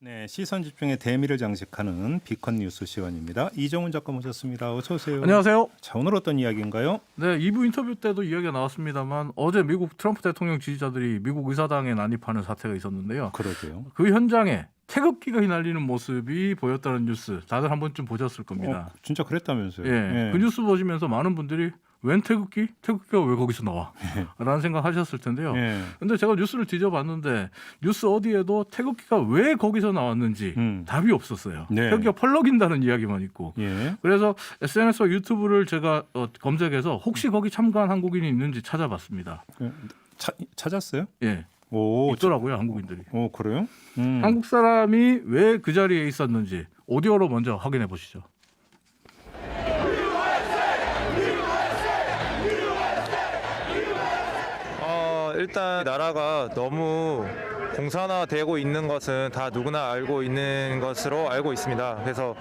네, 시선 집중의 대미를 장식하는 비컨 뉴스 시간입니다. 이정훈 작가 모셨습니다. 어서 오세요. 안녕하세요. 자, 오늘 어떤 이야기인가요? 네, 2부 인터뷰 때도 이야기가 나왔습니다만 어제 미국 트럼프 대통령 지지자들이 미국 의사당에 난입하는 사태가 있었는데요. 그러게요. 그 현장에 태극기가 휘날리는 모습이 보였다는 뉴스 다들 한 번쯤 보셨을 겁니다. 진짜 그랬다면서요? 예, 그 뉴스 보시면서 많은 분들이 웬 태극기? 태극기가 왜 거기서 나와? 라는 생각 하셨을 텐데요. 근데 제가 뉴스를 뒤져봤는데 뉴스 어디에도 태극기가 왜 거기서 나왔는지 답이 없었어요. 네. 태극기가 펄럭인다는 이야기만 있고. 예. 그래서 SNS와 유튜브를 제가 검색해서 혹시 거기 참가한 한국인이 있는지 찾아봤습니다. 찾았어요? 예, 오, 있더라고요, 한국인들이. 오, 그래요? 한국 사람이 왜 그 자리에 있었는지 오디오로 먼저 확인해 보시죠. 일단 나라가 너무 공산화되고 있는 것은 다 누구나 알고 있는 것으로 알고 있습니다. 그래서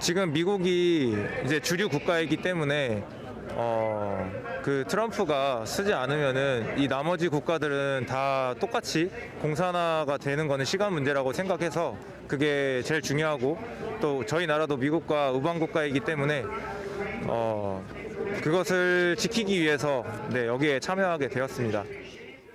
지금 미국이 이제 주류 국가이기 때문에 그 트럼프가 쓰지 않으면은 이 나머지 국가들은 다 똑같이 공산화가 되는 거는 시간 문제라고 생각해서 그게 제일 중요하고 또 저희 나라도 미국과 우방 국가이기 때문에 그것을 지키기 위해서 여기에 참여하게 되었습니다.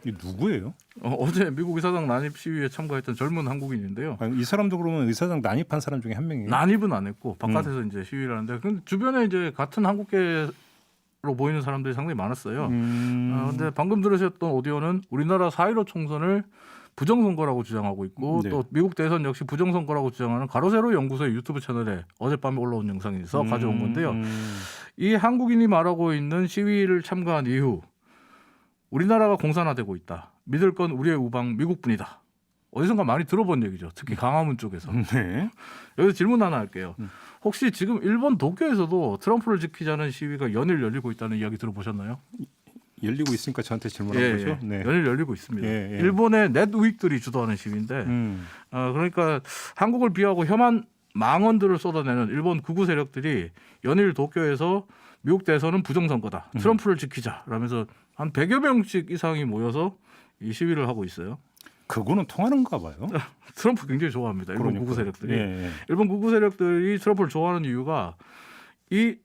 이 누구예요? 어제 미국 의사당 난입 시위에 참가했던 젊은 한국인인데요. 아니, 이 사람도 그러면 의사당 난입한 사람 중에 한 명이에요? 난입은 안 했고 바깥에서 이제 시위를 하는데 근데 주변에 이제 같은 한국계로 보이는 사람들이 상당히 많았어요. 근데 방금 들으셨던 오디오는 우리나라 4.15 총선을 부정선거라고 주장하고 있고 네. 또 미국 대선 역시 부정선거라고 주장하는 가로세로 연구소의 유튜브 채널에 어젯밤에 올라온 영상에서 가져온 건데요. 이 한국인이 말하고 있는 시위를 참가한 이후 우리나라가 공산화되고 있다. 믿을 건 우리의 우방 미국뿐이다. 어디선가 많이 들어본 얘기죠. 특히 강화문 쪽에서. 네. 여기서 질문 하나 할게요. 혹시 지금 일본 도쿄에서도 트럼프를 지키자는 시위가 연일 열리고 있다는 이야기 들어보셨나요? 열리고 있으니까 저한테 질문한 거죠? 네. 연일 열리고 있습니다. 예. 일본의 넷우익들이 주도하는 시위인데 그러니까 한국을 비하고 혐한 망언들을 쏟아내는 일본 극우 세력들이 연일 도쿄에서 미국 대선은 부정선거다. 트럼프를 지키자라면서 한 100여 명씩 이상이 모여서 이 시위를 하고 있어요. 그거는 통하는가 봐요. 트럼프 굉장히 좋아합니다. 일본 그러니까요. 극우 세력들이. 예. 일본 극우 세력들이 트럼프를 좋아하는 이유가 이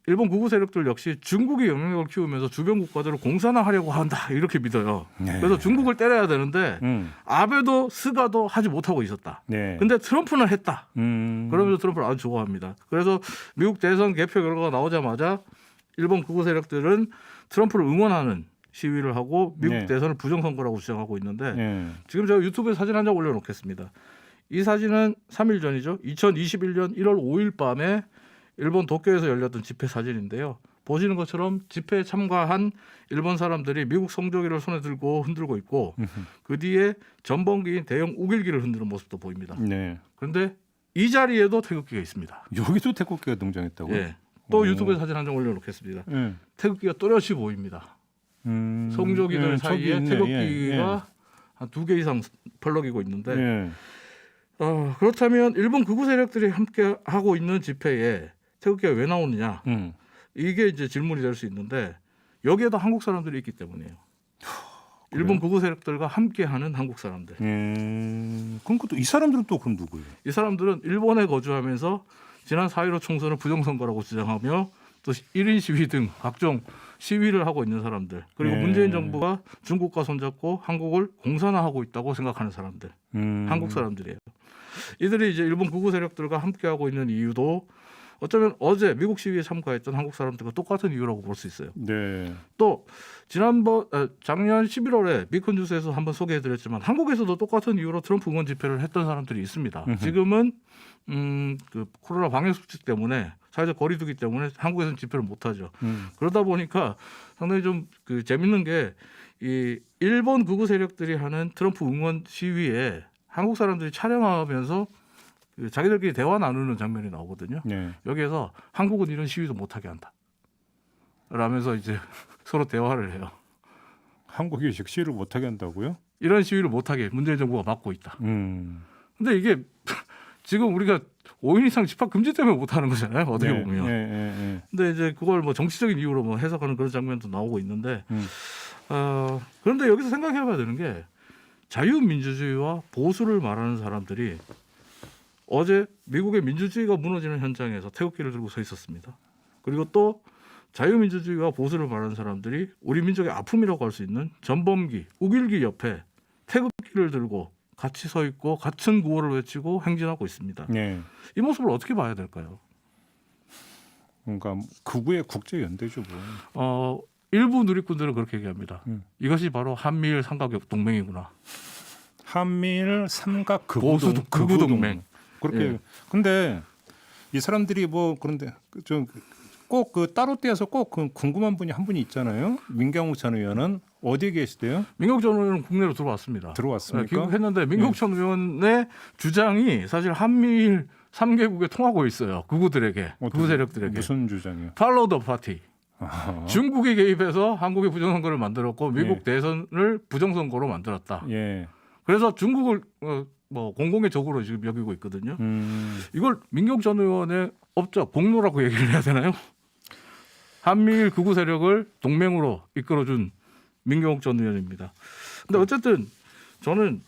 일본 극우 세력들 역시 중국이 영향력을 키우면서 주변 국가들을 공산화하려고 한다 이렇게 믿어요. 네. 그래서 중국을 때려야 되는데 아베도 스가도 하지 못하고 있었다. 네. 근데 트럼프는 했다. 음. 그러면서 트럼프를 아주 좋아합니다. 그래서 미국 대선 개표 결과가 나오자마자 일본 극우 세력들은 트럼프를 응원하는 시위를 하고 미국 네. 대선을 부정선거라고 주장하고 있는데 예. 지금 제가 유튜브에 사진 한 장 올려놓겠습니다. 이 사진은 3일 전이죠. 2021년 1월 5일 밤에 일본 도쿄에서 열렸던 집회 사진인데요. 보시는 것처럼 집회에 참가한 일본 사람들이 미국 성조기를 손에 들고 흔들고 있고 그 뒤에 전범기인 대형 우길기를 흔드는 모습도 보입니다. 네. 그런데 이 자리에도 태극기가 있습니다. 여기도 태극기가 등장했다고요? 예. 또 오. 유튜브에 사진 한 장 올려놓겠습니다. 예. 태극기가 또렷이 보입니다. 성조기들 예, 사이에 저기 있네. 태극기가 한 2개 이상 펄럭이고 있는데 예. 그렇다면 일본 극우 세력들이 함께 하고 있는 집회에 태극기가 왜 나오느냐? 이게 이제 질문이 될 수 있는데 여기에도 한국 사람들이 있기 때문이에요. 일본 극우 세력들과 함께하는 한국 사람들. 그럼 또 이 사람들은 또 그럼 누구예요? 이 사람들은 일본에 거주하면서 지난 4.15 총선을 부정선거라고 주장하며 또 1인 시위 등 각종 시위를 하고 있는 사람들. 그리고 문재인 정부가 중국과 손잡고 한국을 공산화하고 있다고 생각하는 사람들. 한국 사람들이에요. 이들이 이제 일본 극우 세력들과 함께하고 있는 이유도 어쩌면 어제 미국 시위에 참가했던 한국 사람들과 똑같은 이유라고 볼 수 있어요. 네. 또 작년 11월에 비컨 뉴스에서 한번 소개해드렸지만 한국에서도 똑같은 이유로 트럼프 응원 집회를 했던 사람들이 있습니다. 지금은 그 코로나 방역 수칙 때문에 사회적 거리두기 때문에 한국에서는 집회를 못하죠. 그러다 보니까 상당히 좀 그 재밌는 게 이 일본 극우 세력들이 하는 트럼프 응원 시위에 한국 사람들이 촬영하면서 그 자기들끼리 대화 나누는 장면이 나오거든요. 네. 여기에서 한국은 이런 시위도 못하게 한다. 라면서 이제 서로 대화를 해요. 한국이 시위를 못하게 한다고요? 이런 시위를 못하게 문재인 정부가 막고 있다. 근데 이게 지금 우리가 5인 이상 집합 금지 때문에 못하는 거잖아요. 어떻게 네. 보면. 네. 근데 이제 그걸 뭐 정치적인 이유로 뭐 해석하는 그런 장면도 나오고 있는데 그런데 여기서 생각해봐야 되는 게 자유민주주의와 보수를 말하는 사람들이 어제 미국의 민주주의가 무너지는 현장에서 태극기를 들고 서 있었습니다. 그리고 또 자유민주주의와 보수를 말하는 사람들이 우리 민족의 아픔이라고 할 수 있는 전범기, 우길기 옆에 태극기를 들고 같이 서 있고 같은 구호를 외치고 행진하고 있습니다. 네. 이 모습을 어떻게 봐야 될까요? 그러니까 극우의 국제 연대죠 뭐. 일부 누리꾼들은 그렇게 얘기합니다. 이것이 바로 한미일 삼각 동맹이구나. 한미일 삼각 보수 극우 동맹. 그렇게. 예. 근데 이 사람들이 뭐 그런데 좀 꼭 그 따로 떼어서 꼭 그 궁금한 분이 한 분이 있잖아요. 민경욱 전 의원은 어디에 계시대요? 민경욱 전 의원은 국내로 들어왔습니다. 들어왔습니까? 귀국했는데 민경욱 전 의원의 주장이 사실 한미일 3개국에 통하고 있어요. 극우들에게, 극우 세력들에게. 무슨 주장이요? Follow the party. 아하. 중국이 개입해서 한국의 부정선거를 만들었고 미국 예. 대선을 부정선거로 만들었다. 예. 그래서 중국을 뭐 공공의 적으로 지금 여기고 있거든요. 이걸 민경욱 전 의원의 업적 공로라고 얘기를 해야 되나요? 한미일 극우 세력을 동맹으로 이끌어준 민경욱 전 의원입니다. 근데 어쨌든 저는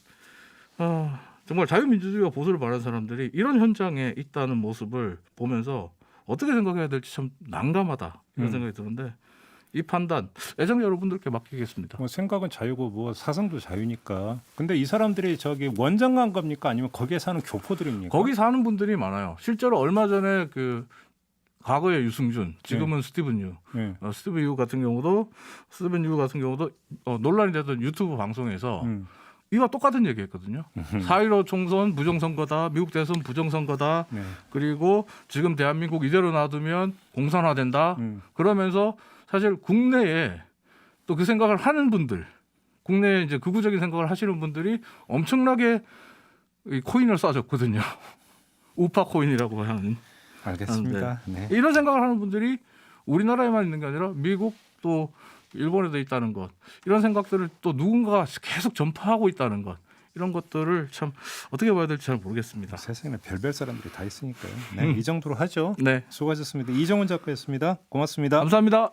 정말 자유민주주의와 보수를 말하는 사람들이 이런 현장에 있다는 모습을 보면서 어떻게 생각해야 될지 참 난감하다 이런 생각이 드는데 이 판단 애청자 여러분들께 맡기겠습니다. 뭐 생각은 자유고 뭐 사상도 자유니까. 근데 이 사람들이 저기 원장관 겁니까? 아니면 거기에 사는 교포들입니까? 거기 사는 분들이 많아요. 실제로 얼마 전에 그 과거의 유승준, 지금은 스티븐 유, 예. 스티븐 유 같은 경우도 논란이 됐던 유튜브 방송에서 이와 똑같은 얘기했거든요. 4.15 총선 부정선거다, 미국 대선 부정선거다, 네. 그리고 지금 대한민국 이대로 놔두면 공산화된다. 그러면서 사실 국내에 또 그 생각을 하는 분들, 국내에 이제 극우적인 생각을 하시는 분들이 엄청나게 이 코인을 쏴줬거든요. 우파 코인이라고 하는. 알겠습니다. 네. 이런 생각을 하는 분들이 우리나라에만 있는 게 아니라 미국 또 일본에도 있다는 것, 이런 생각들을 또 누군가가 계속 전파하고 있다는 것, 이런 것들을 참 어떻게 봐야 될지 잘 모르겠습니다. 세상에 별별 사람들이 다 있으니까요. 네, 이 정도로 하죠. 네, 수고하셨습니다. 이정훈 작가였습니다. 고맙습니다. 감사합니다.